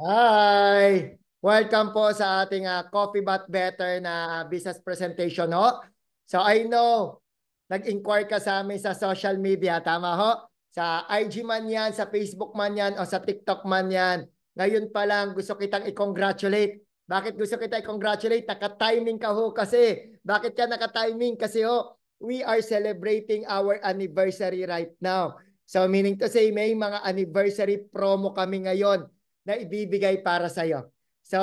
Hi! Welcome po sa ating Coffee But Better na business presentation, ho. So I know, nag-inquire ka sa amin sa social media, tama ho? Sa IG man yan, sa Facebook man yan, o sa TikTok man yan. Ngayon pa lang, gusto kitang i-congratulate. Bakit gusto kita i-congratulate? Naka-timing ka ho kasi. Bakit ka naka-timing? Kasi ho, we are celebrating our anniversary right now. So meaning to say, may mga anniversary promo kami ngayon na ibibigay para sa iyo. So,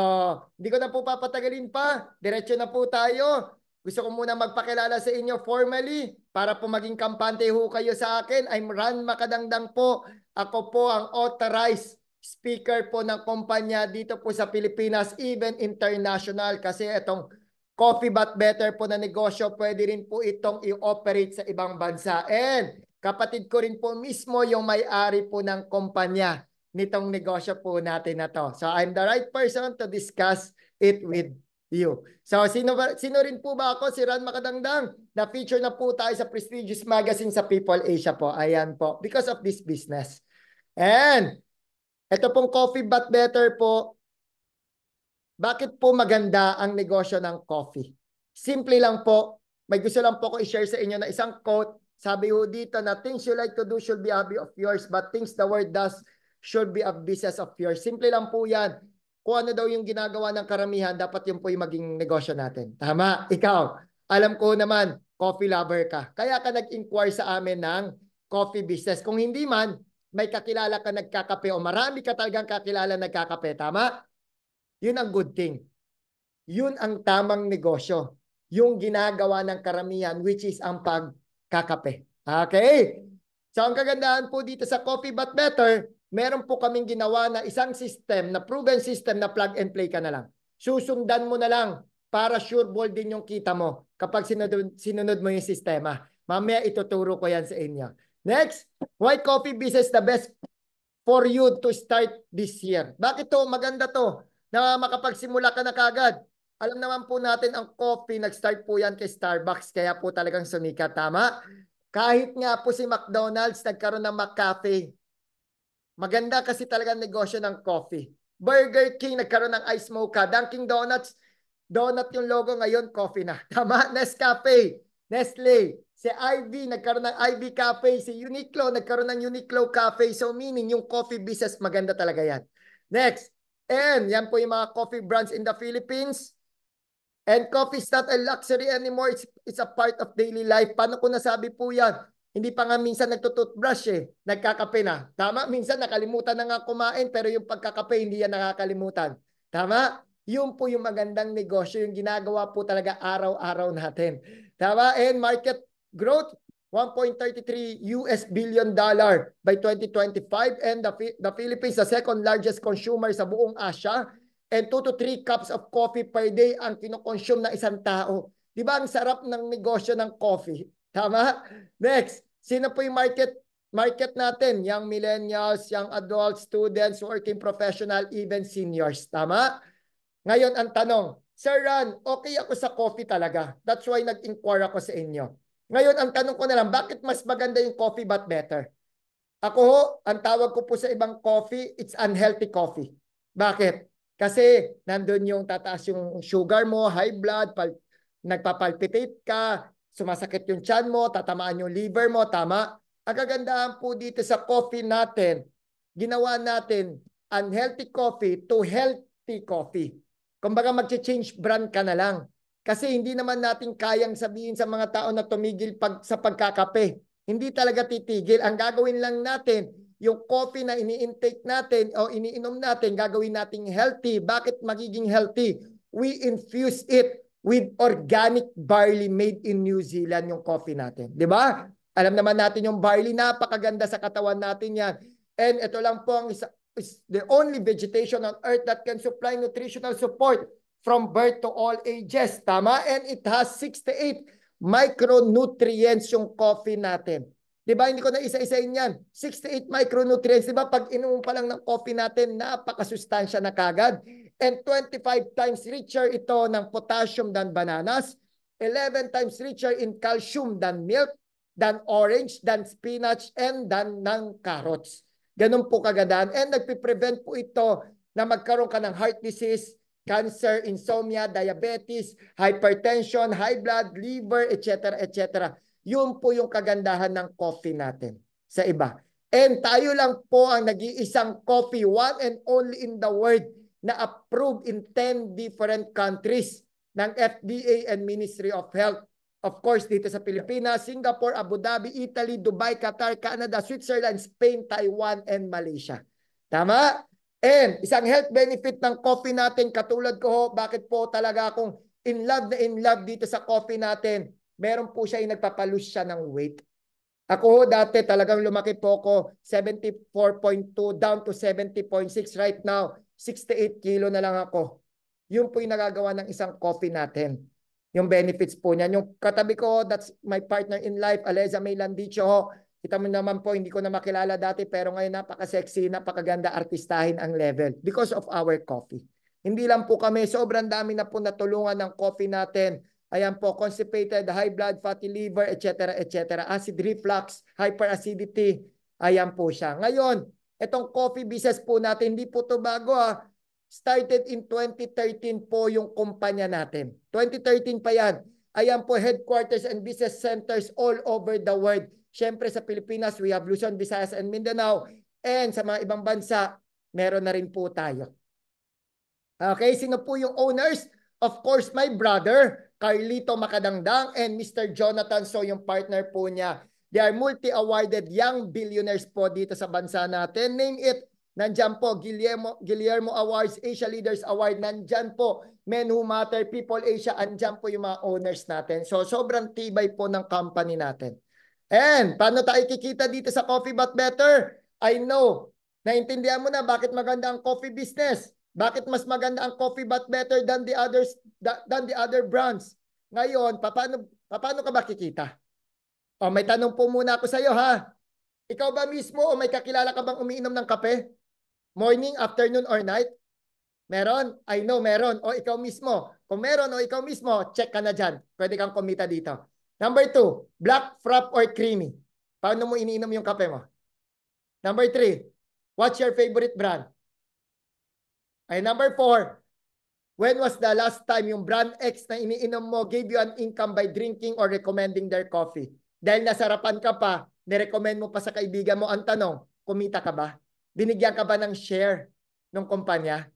hindi ko na po papatagalin pa. Diretso na po tayo. Gusto ko muna magpakilala sa inyo formally para po maging kampante ho kayo sa akin. I'm Ran Makadangdang po. Ako po ang authorized speaker po ng kumpanya dito po sa Pilipinas, even international, kasi itong Coffee But Better po na negosyo, pwede rin po itong i-operate sa ibang bansa. And kapatid ko rin po mismo yung may-ari po ng kumpanya nitong negosyo po natin na to. So I'm the right person to discuss it with you. So sino rin po ba ako? Si Ran Makadangdang. Na-feature na po tayo sa prestigious magazine sa People Asia po. Ayan po. Because of this business. And ito pong Coffee But Better po. Bakit po maganda ang negosyo ng coffee? Simple lang po. May gusto lang po ko i-share sa inyo na isang quote. Sabi ho dito na things you like to do should be a hobby of yours, but things the world does should be a business of yours. Simple lang po yan. Kung ano daw yung ginagawa ng karamihan, dapat yun po yung maging negosyo natin. Tama? Ikaw, alam ko naman, coffee lover ka. Kaya ka nag-inquire sa amin ng coffee business. Kung hindi man, may kakilala ka nagkakape o marami ka talagang kakilala nagkakape. Tama? Yun ang good thing. Yun ang tamang negosyo. Yung ginagawa ng karamihan, which is ang pagkakape. Okay? So ang kagandahan po dito sa Coffee But Better, meron po kaming ginawa na isang system, na proven system na plug and play ka na lang. Susundan mo na lang para sure ball din yung kita mo kapag sinunod mo yung sistema. Mamaya ituturo ko yan sa inyo. Next, why coffee business the best for you to start this year? Bakit to? Maganda to na makapagsimula ka na kagad. Alam naman po natin ang coffee, nag-start po yan kay Starbucks, kaya po talagang sumikat, tama? Kahit nga po si McDonald's, nagkaroon ng McCafe. Maganda kasi talaga negosyo ng coffee. Burger King, nagkaroon ng Ice Mocha. Dunkin' Donuts, donut yung logo ngayon, coffee na. Tama? Nescafe, Nestle. Si Ivy, nagkaroon ng Ivy Cafe. Si Uniqlo, nagkaroon ng Uniqlo Cafe. So meaning, yung coffee business, maganda talaga yan. Next, and yan po yung mga coffee brands in the Philippines. And coffee is not a luxury anymore. It's a part of daily life. Paano ko nasabi po yan? Hindi pa nga minsan nagtututbrush eh. Nagkakape na. Tama? Minsan nakalimutan na nga kumain pero yung pagkakape hindi yan nakakalimutan. Tama? Yun po yung magandang negosyo. Yung ginagawa po talaga araw-araw natin. Tama? And market growth, 1.33 US billion dollar by 2025. And the Philippines, the second largest consumer sa buong Asia, and 2 to 3 cups of coffee per day ang kinokonsume ng isang tao. Di ba ang sarap ng negosyo ng coffee? Tama? Next, sino po yung market natin? Young millennials, young adults, students, working professional, even seniors. Tama? Ngayon ang tanong, Sir Ran, okay ako sa coffee talaga. That's why nag-inquire ako sa inyo. Ngayon ang tanong ko na lang, bakit mas maganda yung coffee but better? Ako ho, ang tawag ko po sa ibang coffee, it's unhealthy coffee. Bakit? Kasi nandun yung tataas yung sugar mo, high blood, nagpapalpitate ka, sumasakit yung tiyan mo, tatamaan yung liver mo, tama? Ang kagandahan po dito sa coffee natin, ginawa natin unhealthy coffee to healthy coffee. Kumbaga mag-change brand ka na lang. Kasi hindi naman natin kayang sabihin sa mga tao na tumigil sa pagkakape. Hindi talaga titigil. Ang gagawin lang natin, yung coffee na ini-intake natin o iniinom natin, gagawin nating healthy. Bakit magiging healthy? We infuse it with organic barley made in New Zealand yung coffee natin. Di ba? Alam naman natin yung barley, napakaganda sa katawan natin yan. And ito lang po ang is the only vegetation on earth that can supply nutritional support from birth to all ages. Tama? And it has 68 micronutrients yung coffee natin. Di ba? Hindi ko na isa-isain yan. 68 micronutrients. Di ba? Pag inuman pa lang ng coffee natin, napakasustansya na kagad. And 25 times richer ito ng potassium than bananas. 11 times richer in calcium than milk, than orange, than spinach, and than ng carrots. Ganun po kagandaan. And nagpiprevent po ito na magkaroon ka ng heart disease, cancer, insomnia, diabetes, hypertension, high blood, liver, etc. etc. Yun po yung kagandahan ng coffee natin sa iba. And tayo lang po ang nag-iisang coffee, one and only in the world, na approved in 10 different countries ng FDA and Ministry of Health. Of course, dito sa Pilipinas, Singapore, Abu Dhabi, Italy, Dubai, Qatar, Canada, Switzerland, Spain, Taiwan, and Malaysia. Tama? And isang health benefit ng coffee natin, katulad ko, bakit po talaga akong in love dito sa coffee natin, meron po siya yung nagpapalose siya ng weight. Ako dati talagang lumaki po ko 74.2 down to 70.6. Right now, 68 kilo na lang ako. Yun po yung nagagawa ng isang coffee natin. Yung benefits po niyan. Yung katabi ko, that's my partner in life, Aleza May Landicho. Kita mo naman po, hindi ko na makilala dati, pero ngayon napaka-sexy, napakaganda, artistahin ang level because of our coffee. Hindi lang po kami, sobrang dami na po natulungan ng coffee natin. Ayan po, constipated, high blood, fatty liver, etc. etc. Acid reflux, hyperacidity. Ayan po siya. Ngayon, itong coffee business po natin, hindi po ito bago ha. Started in 2013 po yung kumpanya natin. 2013 pa yan. Ayan po, headquarters and business centers all over the world. Siyempre sa Pilipinas, we have Luzon, Visayas, and Mindanao. And sa mga ibang bansa, meron na rin po tayo. Okay, sino po yung owners? Of course, my brother, Carlito Macadangdang, and Mr. Jonathan So, yung partner po niya. They are multi-awarded young billionaires po dito sa bansa natin. Name it, nandyan po, Guillermo Awards, Asia Leaders Award, nandyan po, Men Who Matter, People Asia, andyan po yung mga owners natin. So, sobrang tibay po ng company natin. And, paano tayo kikita dito sa Coffee But Better? I know, naintindihan mo na bakit maganda ang coffee business. Bakit mas maganda ang Coffee But Better than the other brands? Ngayon, paano ka ba kikita? O, may tanong po muna ako sa iyo ha. Ikaw ba mismo o may kakilala ka bang umiinom ng kape? Morning, afternoon, or night? Meron? I know, meron. O ikaw mismo. Kung meron o ikaw mismo, check ka na dyan. Pwede kang kumita dito. Number 2, black, frap, or creamy? Paano mo iniinom yung kape mo? Number 3, what's your favorite brand? Ay, number 4, when was the last time yung brand X na iniinom mo gave you an income by drinking or recommending their coffee? Dahil nasarapan ka pa, nirecommend mo pa sa kaibigan mo, ang tanong, kumita ka ba? Binigyan ka ba ng share ng kumpanya?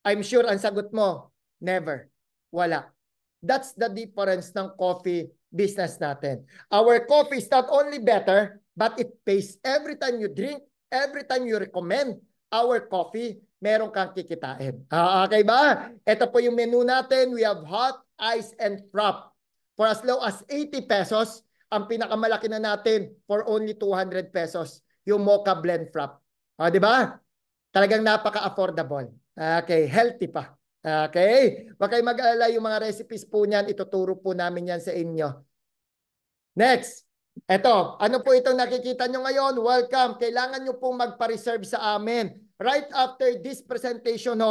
I'm sure ang sagot mo, never. Wala. That's the difference ng coffee business natin. Our coffee is not only better, but it pays. Every time you drink, every time you recommend our coffee, meron kang kikitain. Okay ba? Ito po yung menu natin. We have hot, ice, and frap. For as low as 80 pesos, ang pinakamalaki na natin for only 200 pesos, yung mocha blend frap. Di ba? Talagang napaka-affordable. Okay, healthy pa. Okay? Huwag kayong mag-alala, yung mga recipes po niyan, ituturo po namin yan sa inyo. Next. Ito, ano po itong nakikita nyo ngayon? Welcome. Kailangan nyo pong magpa-reserve sa amin. Right after this presentation,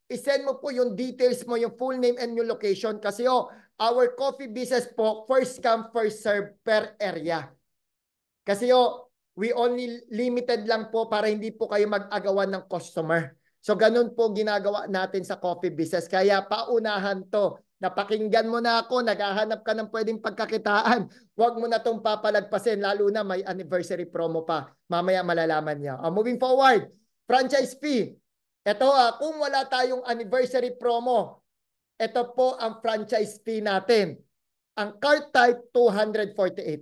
isend mo po yung details mo, yung full name and yung location. Kasi our coffee business po, first come, first serve per area. Kasi we only limited lang po para hindi po kayo mag-agawan ng customer. So ganun po ginagawa natin sa coffee business. Kaya paunahan to. Napakinggan mo na ako, naghahanap ka ng pwedeng pagkakitaan. Huwag mo na itong papalagpasin, lalo na may anniversary promo pa. Mamaya malalaman niya. Moving forward, franchise fee. Ito kung wala tayong anniversary promo, ito po ang franchise fee natin. Ang card type, 248.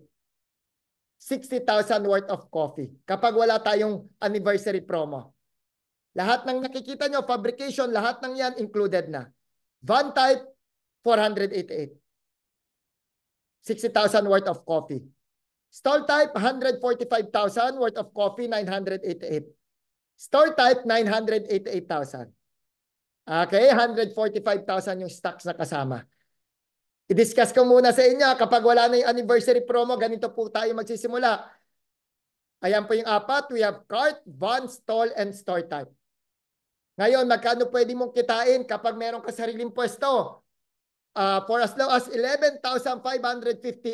60,000 worth of coffee kapag wala tayong anniversary promo. Lahat ng nakikita nyo, fabrication, lahat ng yan included na. Van type, 488. 60,000 worth of coffee. Stall type, 145,000 worth of coffee, 988. Store type, 988,000. Okay, 145,000 yung stocks na kasama. I-discuss ko muna sa inyo, kapag wala na yung anniversary promo, ganito po tayo magsisimula. Ayan po yung apat. We have cart, van, stall, and store type. Ngayon, magkano pwede mong kitain kapag meron ka sariling pwesto? For as low as 11,550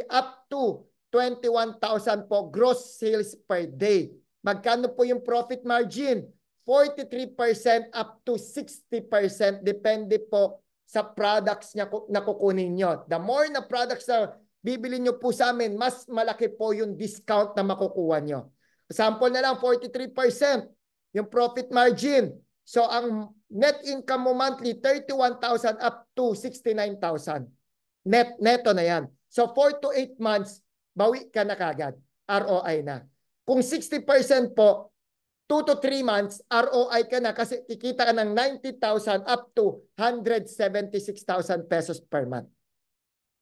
up to 21,000 po gross sales per day. Magkano po yung profit margin? 43% up to 60%. Depende po sa products niya na kukunin nyo. The more na products na bibili nyo po sa amin, mas malaki po yung discount na makukuha nyo. Sample na lang, 43% yung profit margin. So, ang net income mo monthly, 31,000 up to 69,000. Neto na yan. So, 4 to 8 months, bawi ka na kagad. ROI na. Kung 60% po, 2 to 3 months, ROI ka na kasi kikita ka ng 90,000 up to 176,000 pesos per month.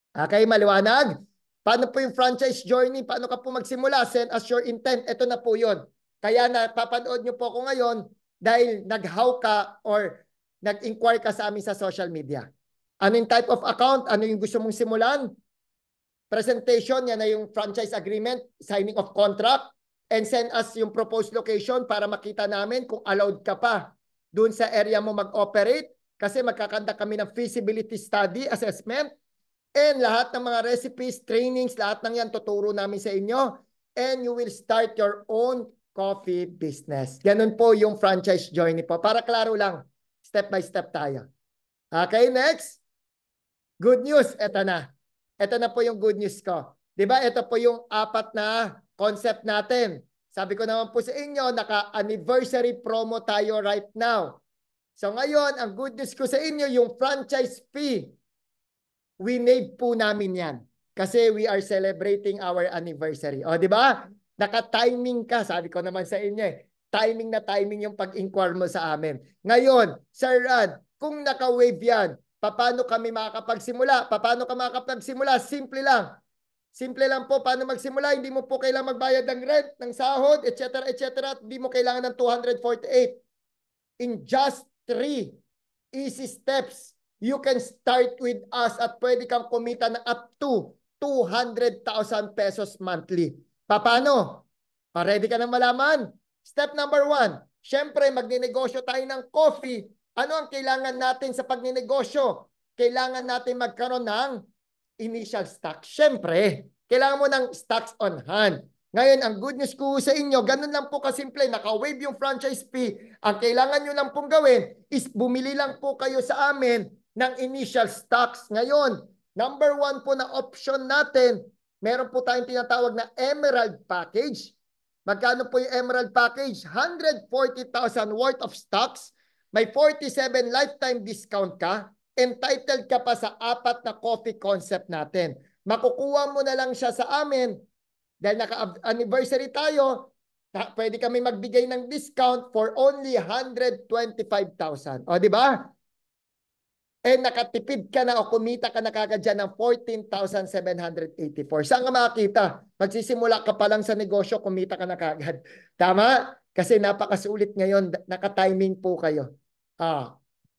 Okay, maliwanag? Paano po yung franchise journey? Paano ka po magsimula? Send us your intent. Ito na po yun. Kaya napapanood nyo po ako ngayon dahil nag-how ka or nag-inquire ka sa amin sa social media. Ano yung type of account? Ano yung gusto mong simulan? Presentation, yan na yung franchise agreement, signing of contract, and send us yung proposed location para makita namin kung allowed ka pa dun sa area mo mag-operate kasi magkakanda kami ng feasibility study, assessment, and lahat ng mga recipes, trainings, lahat ng yan tuturo namin sa inyo, and you will start your own coffee business. Ganun po yung franchise journey po. Para klaro lang, step by step tayo. Okay, next. Good news, eto na. Ito na po yung good news ko. Diba? Ito po yung 4 na concept natin. Sabi ko naman po sa inyo, naka-anniversary promo tayo right now. So ngayon, ang good news ko sa inyo, yung franchise fee, we-nave po namin yan. Kasi we are celebrating our anniversary. O, diba? Naka-timing ka. Sabi ko naman sa inyo timing na timing yung pag-inquire mo sa amin. Ngayon, Sir Rad, kung naka-wave yan, paano kami makakapagsimula? Paano ka makakapagsimula? Simple lang. Simple lang po. Paano magsimula? Hindi mo po kailangan magbayad ng rent, ng sahod, etc. etc. Hindi mo kailangan ng 248. In just 3 easy steps, you can start with us at pwede kang kumita ng up to 200,000 pesos monthly. Paano? Ready ka na malaman? Step number 1. Siyempre, magninegosyo tayo ng coffee. Ano ang kailangan natin sa pagninegosyo? Kailangan natin magkaroon ng initial stock. Siyempre, kailangan mo ng stocks on hand. Ngayon, ang good news ko sa inyo, ganun lang po kasimple, naka-waive yung franchise fee. Ang kailangan nyo lang pong gawin is bumili lang po kayo sa amin ng initial stocks. Ngayon, number 1 po na option natin, meron po tayong tinatawag na Emerald Package. Magkano po yung Emerald Package? 140,000 worth of stocks. May 47 lifetime discount ka. Entitled ka pa sa 4 na coffee concept natin. Makukuha mo na lang siya sa amin dahil naka-anniversary tayo. Pwede kami magbigay ng discount for only 125,000. O, di ba? Nakatipid ka na o kumita ka na kagad dyan ng 14,784. Saan ka makakita? Magsisimula ka pa lang sa negosyo, kumita ka na kagad. Tama? Kasi napakasulit ngayon, naka-timing po kayo.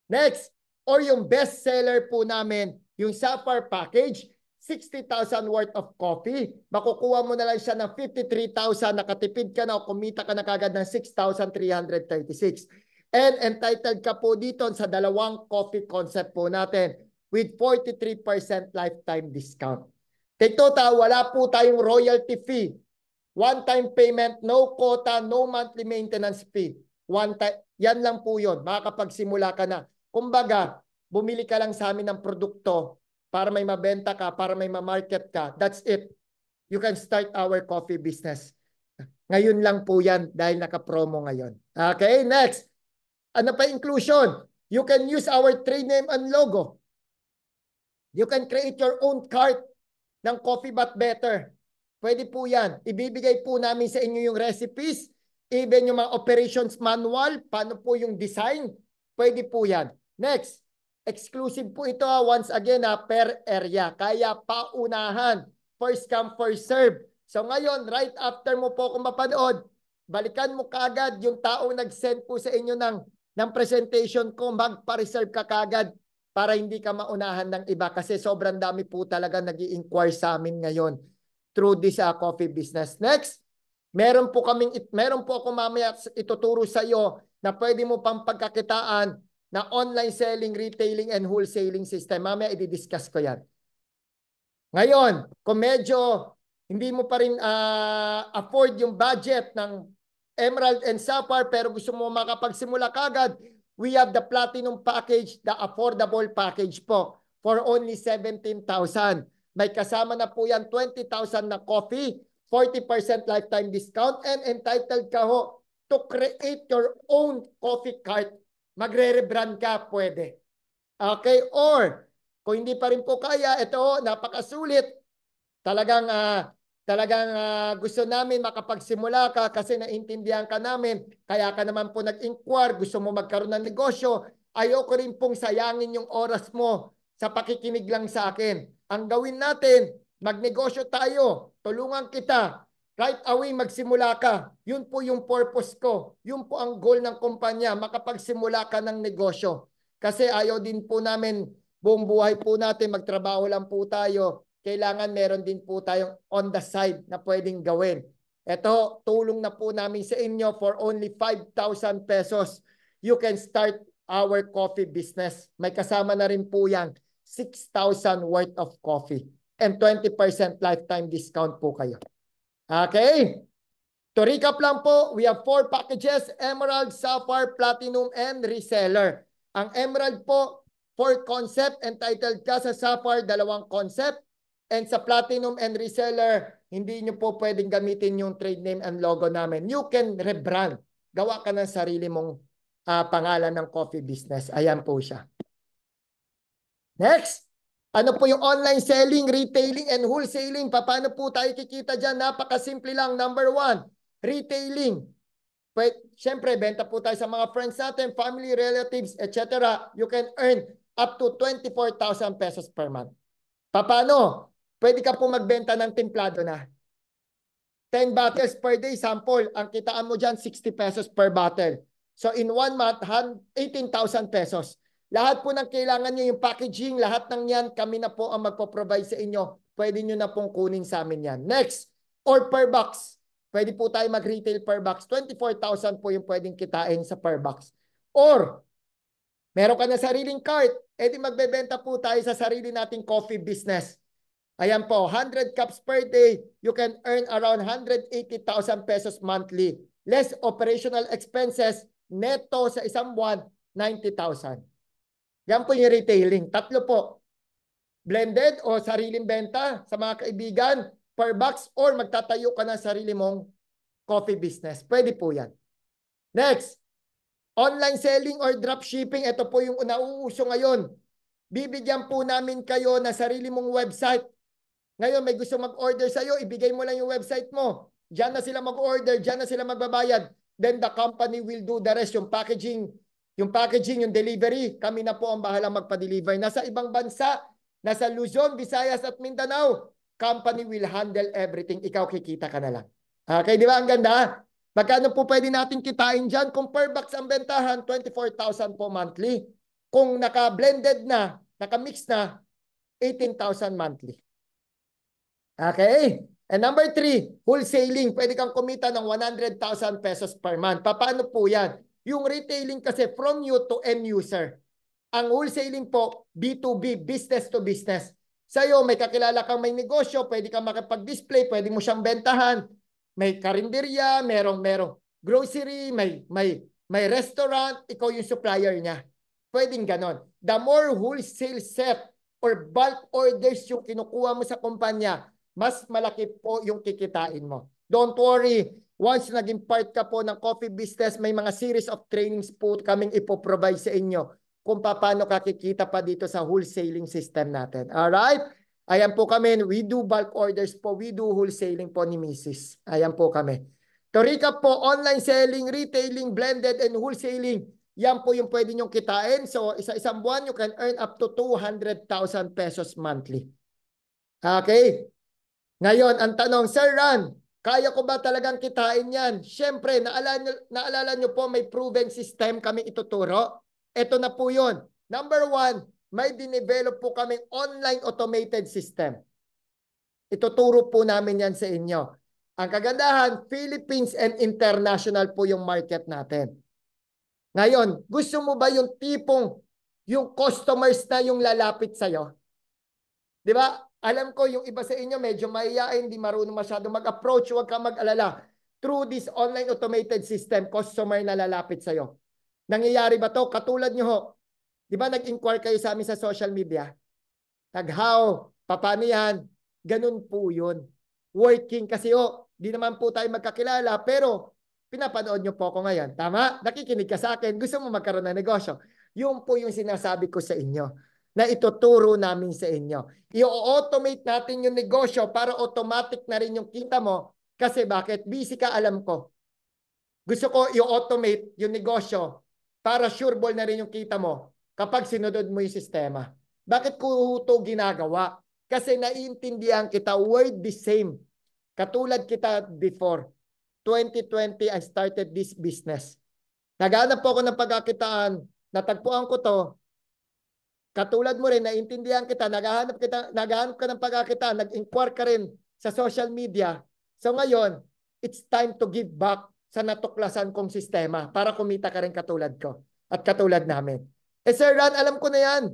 Next, or yung best seller po namin, yung Sapphire Package, 60,000 worth of coffee. Makukuha mo na lang siya ng 53,000, nakatipid ka na o kumita ka na kagad ng 6,336. And entitled ka po dito sa 2 coffee concept po natin with 43% lifetime discount. Take note, wala po tayong royalty fee. One-time payment, no quota, no monthly maintenance fee. One time, yan lang po yun. Makakapagsimula ka na. Kumbaga, bumili ka lang sa amin ng produkto para may mabenta ka, para may ma-market ka. That's it. You can start our coffee business. Ngayon lang po yan dahil naka-promo ngayon. Okay, next. Ano pa inclusion? You can use our trade name and logo. You can create your own cart ng Coffee But Better. Pwede po yan. Ibibigay po namin sa inyo yung recipes, even yung mga operations manual, paano po yung design. Pwede po yan. Next, exclusive po ito once again per area. Kaya paunahan. First come, first serve. So ngayon, right after mo po kung mapanood, balikan mo kagad yung taong nag-send po sa inyo ng presentation ko, magpa-reserve ka kagad para hindi ka maunahan ng iba kasi sobrang dami po talaga nag-i-inquire sa amin ngayon through this coffee business. Next, meron po ako mamaya ituturo sa iyo na pwede mo pang pagkakitaan na online selling, retailing, and wholesaling system. Mamaya i-discuss ko yan. Ngayon, kung medyo hindi mo pa rin afford yung budget ng Emerald and Sapphire pero gusto mo makapagsimula kagad, we have the Platinum package, the affordable package po for only 17,000. May kasama na po yan 20,000 na coffee, 40% lifetime discount, and entitled ka ho to create your own coffee cart. Magre-rebrand ka, pwede. Okay? Or, kung hindi pa rin po kaya, ito, napakasulit. Talagang gusto namin makapagsimula ka kasi naintindihan ka namin. Kaya ka naman po nag-inquire, gusto mo magkaroon ng negosyo. Ayoko rin pong sayangin yung oras mo sa pakikinig lang sa akin. Ang gawin natin, magnegosyo tayo, tulungan kita. Right away, magsimula ka. Yun po yung purpose ko. Yun po ang goal ng kumpanya, makapagsimula ka ng negosyo. Kasi ayaw din po namin, buong buhay po natin, magtrabaho lang po tayo. Kailangan meron din po tayong on the side na pwedeng gawin. Ito, tulong na po namin sa inyo for only 5,000 pesos. You can start our coffee business. May kasama na rin po yan, 6,000 worth of coffee. And 20% lifetime discount po kayo. Okay? To recap lang po, we have 4 packages, Emerald, Sapphire, Platinum, and Reseller. Ang Emerald po, 4 concept, entitled ka sa Sapphire, 2 concept. And sa Platinum and Reseller, hindi nyo po pwedeng gamitin yung trade name and logo namin. You can rebrand. Gawa ka ng sarili mong pangalan ng coffee business. Ayan po siya. Next. Ano po yung online selling, retailing, and wholesaling? Paano po tayo kikita dyan? Napakasimple lang. Number 1, retailing. Siyempre, benta po tayo sa mga friends natin, family, relatives, etc. You can earn up to 24,000 pesos per month. Paano? Pwede ka po magbenta ng templado na. 10 bottles per day, sample. Ang kitaan mo dyan, 60 pesos per bottle. So in 1 month, 18,000 pesos. Lahat po ng kailangan nyo, yung packaging, lahat ng yan, kami na po ang magpo-provide sa inyo. Pwede nyo na pong kunin sa amin yan. Next, or per box. Pwede po tayo mag-retail per box. 24,000 po yung pwedeng kitain sa per box. Or, meron ka na sariling cart, edi magbebenta po tayo sa sarili nating coffee business. Ayan po, 100 cups per day, you can earn around 180,000 pesos monthly. Less operational expenses, neto sa isang buwan, 90,000. Yan po yung retailing. 3 po. Blended o sariling benta sa mga kaibigan, per box, or magtatayo ka ng sarili mong coffee business. Pwede po yan. Next, online selling or dropshipping. Ito po yung nauuso ngayon. Bibigyan po namin kayo na sarili mong website. Ngayon, may gusto mag-order sa'yo, ibigay mo lang yung website mo. Diyan na sila mag-order, diyan na sila magbabayad. Then the company will do the rest, yung packaging, yung delivery. Kami na po ang bahala magpa-deliver. Nasa ibang bansa, nasa Luzon, Visayas at Mindanao, company will handle everything. Ikaw kikita ka na lang. Okay, di ba? Ang ganda. Magkano po pwede natin kitain dyan? Kung per box ang bentahan, 24,000 po monthly. Kung naka-blended na, naka-mix na, 18,000 monthly. Okay? And number 3, wholesaling. Pwede kang kumita ng 100,000 pesos per month. Paano po yan? Yung retailing kasi from you to end user. Ang wholesaling po, B2B, business to business. Sa'yo, may kakilala kang may negosyo, pwede kang makipag-display, pwede mo siyang bentahan. May karinderya, merong grocery, may restaurant, ikaw yung supplier niya. Pwedeng ganon. The more wholesale set or bulk orders yung kinukuha mo sa kumpanya, mas malaki po yung kikitain mo. Don't worry. Once naging part ka po ng coffee business, may mga series of trainings po kaming ipoprovide sa inyo kung paano kakikita pa dito sa wholesaling system natin. Alright? Ayan po kami. We do bulk orders po. We do wholesaling po ni Mrs. Ayan po kami. To recap po, online selling, retailing, blended, and wholesaling. Yan po yung pwede nyong kitain. So, isa-isang buwan, you can earn up to 200,000 pesos monthly. Okay? Ngayon, ang tanong, Sir Ran, kaya ko ba talagang kitain yan? Siyempre, naalala nyo po, may proven system kami ituturo. Ito na po yun. Number 1, may dinevelop po kaming online automated system. Ituturo po namin yan sa inyo. Ang kagandahan, Philippines and international po yung market natin. Ngayon, gusto mo ba yung tipong, yung customers na yung lalapit sa'yo? Di ba? Alam ko yung iba sa inyo medyo mahiyain, hindi marunong masyado mag-approach, huwag ka mag-alala. through this online automated system, customer na lalapit sa'yo. Nangyayari ba to? Katulad nyo ho. Di ba nag-inquire kayo sa amin sa social media? Tag-how, paano yan? Ganun po yun. Working kasi di naman po tayo magkakilala, pero pinapanood nyo po ako ngayon. Tama? Nakikinig ka sa akin. Gusto mo magkaroon ng negosyo. Yun po yung sinasabi ko sa inyo na ituturo namin sa inyo. I-automate natin yung negosyo para automatic na rin yung kita mo. Kasi bakit? Busy ka, alam ko. Gusto ko i-automate yung negosyo para sureball na rin yung kita mo kapag sinunod mo yung sistema. Bakit ko ito ginagawa? Kasi naiintindihan kita, word the same. Katulad kita before. 2020, I started this business. Naghanap po ako ng pagkakitaan. Natagpuan ko to. Katulad mo rin, naiintindihan kita, naghahanap ka ng pagkakitaan, nag-inquire ka rin sa social media. So ngayon, it's time to give back sa natuklasan kong sistema para kumita ka rin katulad ko at katulad namin. Sir Ron, alam ko na yan.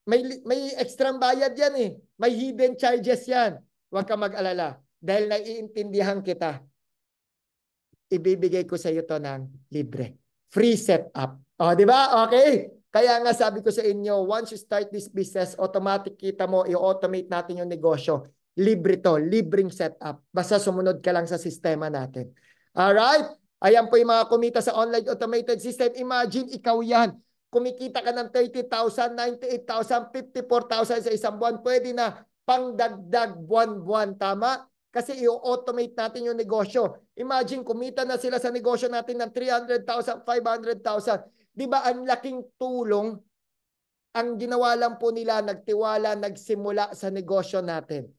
May extra bayad yan eh. May hidden charges yan. Huwag ka mag-alala. Dahil naiintindihan kita, ibibigay ko sa iyo to ng libre. Free setup. O, di ba? Okay. Kaya nga sabi ko sa inyo, once you start this business, automatic kita mo, i-automate natin yung negosyo. Libre to, libreng setup. Basta sumunod ka lang sa sistema natin. Alright? Ayan po yung mga kumita sa online automated system. Imagine, ikaw yan. Kumikita ka ng 30,000, 98,000, 54,000 sa isang buwan. Pwede na pangdagdag buwan-buwan. Tama? Kasi i-automate natin yung negosyo. Imagine, kumita na sila sa negosyo natin ng 300,000, 500,000. Di ba ang laking tulong? Ang ginawa lang po nila, nagtiwala, nagsimula sa negosyo natin.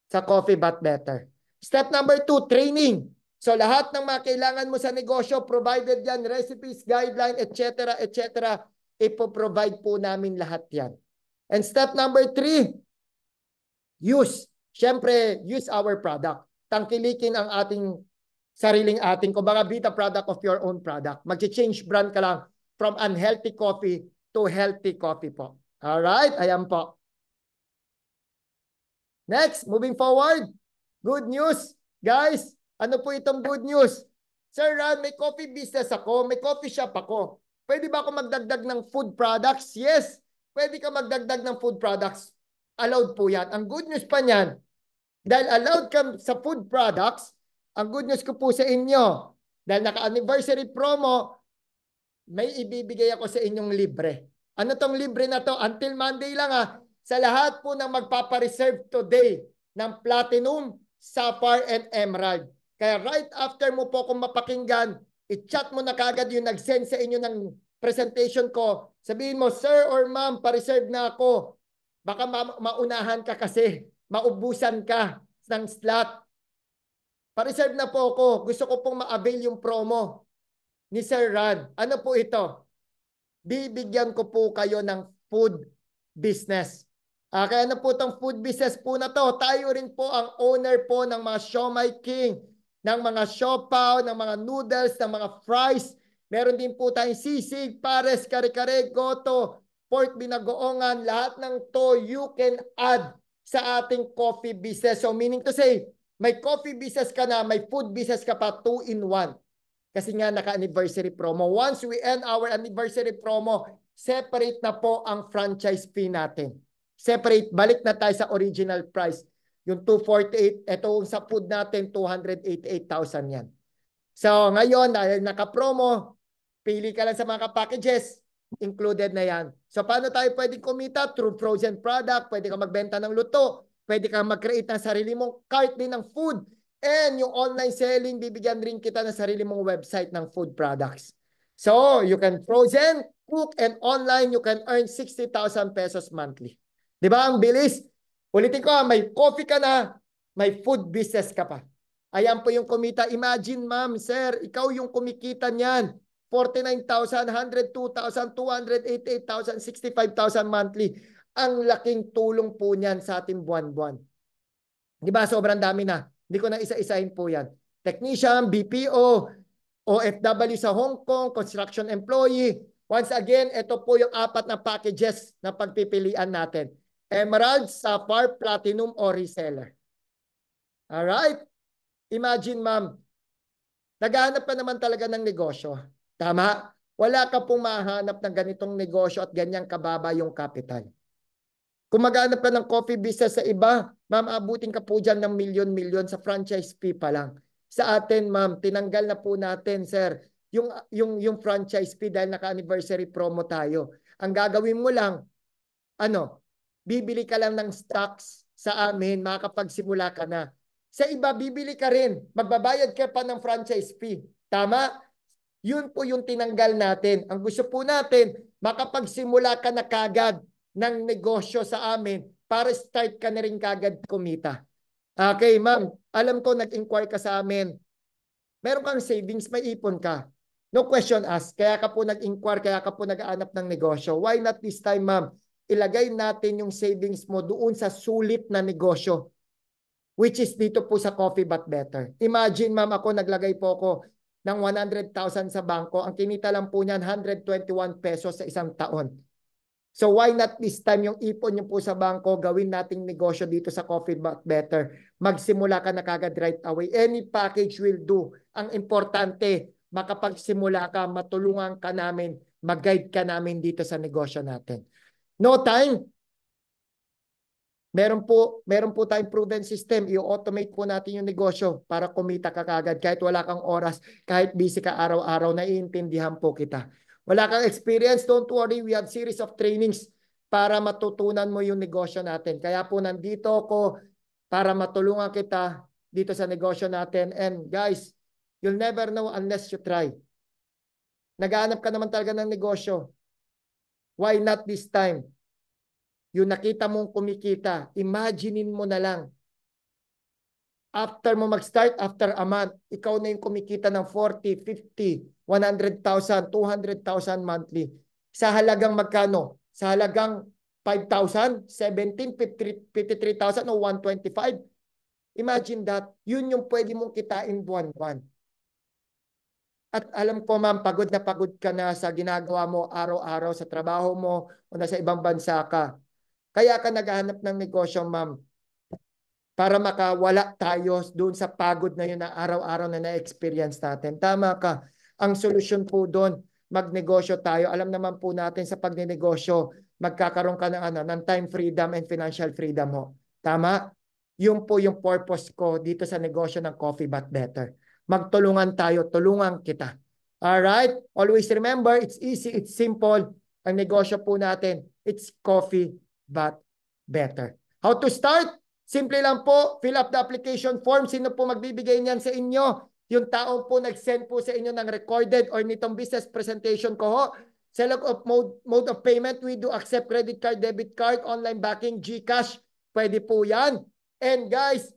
Sa Coffee But Better. Step number 2, training. So lahat ng mga kailangan mo sa negosyo, provided yan, recipes, guideline, etc., etc., ipoprovide po namin lahat yan. And step number 3, use. Siyempre, use our product. Tangkilikin ang ating sariling kumbaga be the product of your own product. Mag-change brand ka lang from unhealthy coffee to healthy coffee po. Alright, ayan po. Next, moving forward. Good news. Guys, ano po itong good news? Sir Ron, may coffee business ako, may coffee shop ako. Pwede ba ako magdagdag ng food products? Yes, pwede ka magdagdag ng food products. Allowed po yan. Ang good news pa niyan, dahil allowed ka sa food products, ang good news ko po sa inyo, dahil naka-anniversary promo, may ibibigay ako sa inyong libre. Ano tong libre na to? Until Monday lang sa lahat po ng magpapareserve today ng Platinum, Sapphire, and Emerald. Kaya right after mo po kung mapakinggan, i-chat mo na kagad yung nag-send sa inyo ng presentation ko. Sabihin mo, sir or ma'am, pa-reserve na ako. Baka maunahan ka kasi, maubusan ka ng slot. Pa-reserve na po ako. Gusto ko pong ma-avail yung promo ni Sir Rod. Ano po ito? Bibigyan ko po kayo ng food business. Kaya ano po itong food business po na to? Tayo rin po ang owner po ng mga Siomai King, ng mga siopaw, ng mga noodles, ng mga fries. Meron din po tayong sisig, pares, kare-kare, goto, pork binagoongan. Lahat ng to you can add sa ating coffee business. So meaning to say, may coffee business ka na, may food business ka pa, 2-in-1. Kasi nga naka-anniversary promo. Once we end our anniversary promo, separate na po ang franchise fee natin. Separate, balik na tayo sa original price. Yung 248, ito sa food natin, 288,000 yan. So ngayon, dahil naka-promo, pili ka lang sa mga packages, included na yan. So paano tayo pwedeng kumita? Through frozen product, pwede ka magbenta ng luto, pwede ka mag-create ng sarili mong cart din ng food. And yung online selling, bibigyan rin kita ng sarili mong website ng food products. So, you can frozen, cook, and online, you can earn 60,000 pesos monthly. Di ba? Ang bilis. Ulitin ko, may coffee ka na, may food business ka pa. Ayan po yung kumita. Imagine, ma'am, sir, ikaw yung kumikita niyan. 49,000, 102,000, 288,000, 65,000 monthly. Ang laking tulong po niyan sa ating buwan-buwan. Di ba? Sobrang dami na. Hindi ko na isa-isahin po yan. Technician, BPO, OFW sa Hong Kong, construction employee. Once again, ito po yung 4 na packages na pagpipilian natin. Emerald, Sapphire, Platinum, or Reseller. Alright? Imagine, ma'am, naghahanap ka naman talaga ng negosyo. Tama? Wala ka pong mahanap ng ganitong negosyo at ganyang kababa yung capital. Kung maghanap ka ng coffee business sa iba, ma'am, abutin ka po dyan ng milyon-milyon sa franchise fee pa lang. Sa atin, ma'am, tinanggal na po natin, sir, yung franchise fee dahil naka-anniversary promo tayo. Ang gagawin mo lang, bibili ka lang ng stocks sa amin, makakapagsimula ka na. Sa iba, bibili ka rin. Magbabayad ka pa ng franchise fee. Tama? Yun po yung tinanggal natin. Ang gusto po natin, makapagsimula ka na kagad ng negosyo sa amin para start ka na rin kagad kumita. Okay, ma'am. Alam ko nag-inquire ka sa amin. Meron kang savings, may ipon ka. No question asked. Kaya ka po nag-inquire, kaya ka po nag-aanap ng negosyo. Why not this time, ma'am? Ilagay natin yung savings mo doon sa sulit na negosyo, which is dito po sa Coffee But Better. Imagine, ma'am, ako naglagay po ako ng 100,000 sa bangko. Ang kinita lang po niyan, 121 pesos sa isang taon. So why not this time yung ipon niyo po sa bangko, gawin nating negosyo dito sa Coffee But Better. Magsimula ka na kagad right away. Any package will do. Ang importante, makapagsimula ka, matulungan ka namin, mag-guide ka namin dito sa negosyo natin. No time. Meron po tayong proven system. I-automate po natin yung negosyo para kumita ka kagad. Kahit wala kang oras, kahit busy ka araw-araw, naiintindihan po kita. Wala kang experience, don't worry. We have series of trainings para matutunan mo yung negosyo natin. Kaya po nandito ako para matulungan kita dito sa negosyo natin. And guys, you'll never know unless you try. Naghahanap ka naman talaga ng negosyo. Why not this time? Yung nakita mong kumikita, imaginein mo na lang. After mo mag-start, after a month, ikaw na yung kumikita ng 40, 50, 100,000, 200,000 monthly. Sa halagang magkano? Sa halagang 5,000, 17, 53,000 o 125. Imagine that. Yun yung pwede mong kitain buwan-buwan. At alam ko, ma'am, pagod na pagod ka na sa ginagawa mo araw-araw sa trabaho mo o nasa ibang bansa ka. Kaya ka naghahanap ng negosyo, ma'am, para makawala tayo doon sa pagod na yun na araw-araw na na-experience natin. Tama ka. Ang solusyon po doon, magnegosyo tayo. Alam naman po natin sa pagnenegosyo, magkakaroon ka ng time freedom and financial freedom mo. Tama? Yun po yung purpose ko dito sa negosyo ng Coffee But Better. Magtulungan tayo, tulungan kita. Alright? Always remember, it's easy, it's simple. Ang negosyo po natin, it's Coffee But Better. How to start? Simple lang po, fill up the application form. Sino po magbibigay niyan sa inyo? Yung taong po nag-send po sa inyo ng recorded or nitong business presentation ko ho. Select of mode of payment, we do accept credit card, debit card, online banking, GCash. Pwede po yan. And guys,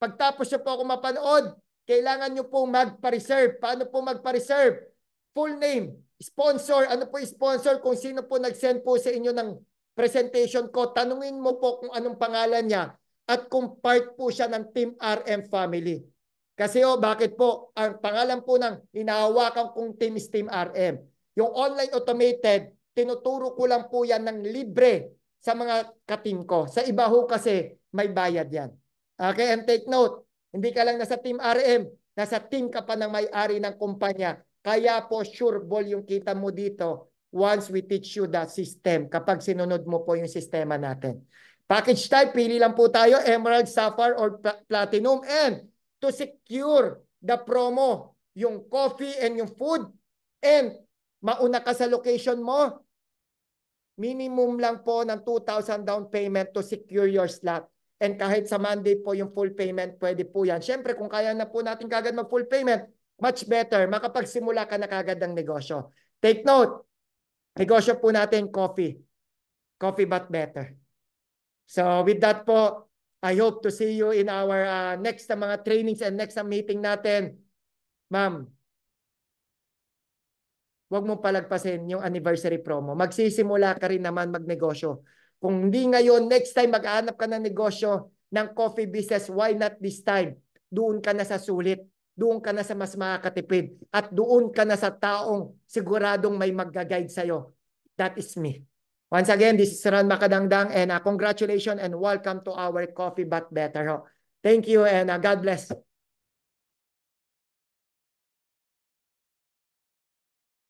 pagtapos nyo po ako mapanood, kailangan nyo po magpa-reserve. Paano po magpa-reserve? Full name, sponsor, ano po sponsor, kung sino po nag-send po sa inyo ng presentation ko, tanungin mo po kung anong pangalan niya at kung part po siya ng Team RM family. Kasi bakit po? Ang pangalan po ng hinahawakan kong team is Team RM. Yung online automated, tinuturo ko lang po yan ng libre sa mga ka-team ko. Sa iba ho kasi may bayad yan. Okay, and take note, hindi ka lang nasa Team RM, nasa team ka pa ng may-ari ng kumpanya. Kaya po sure ball yung kita mo dito once we teach you the system, kapag sinunod mo po yung sistema natin. Package type, pili lang po tayo, Emerald, Sapphire, or Platinum. And to secure the promo, yung coffee and yung food, and mauna ka sa location mo, minimum lang po ng 2,000 down payment to secure your slot. And kahit sa Monday po yung full payment, pwede po yan. Siyempre, kung kaya na po natin kagad mag-full payment, much better, makapagsimula ka na kagad ng negosyo. Take note, negosyo po natin, coffee. Coffee But Better. So with that po, I hope to see you in our next mga trainings and next meeting natin. Ma'am, huwag mong palagpasin yung anniversary promo. Magsisimula ka rin naman magnegosyo. Kung hindi ngayon, next time mag-aanap ka ng negosyo ng coffee business, why not this time? Doon ka na sa sulit. Doon ka na sa mas makakatipid. At doon ka na sa taong siguradong may mag-guide sa'yo. That is me. Once again, this is Ron Makadangdang and congratulations and welcome to our Coffee But Better. Thank you and God bless.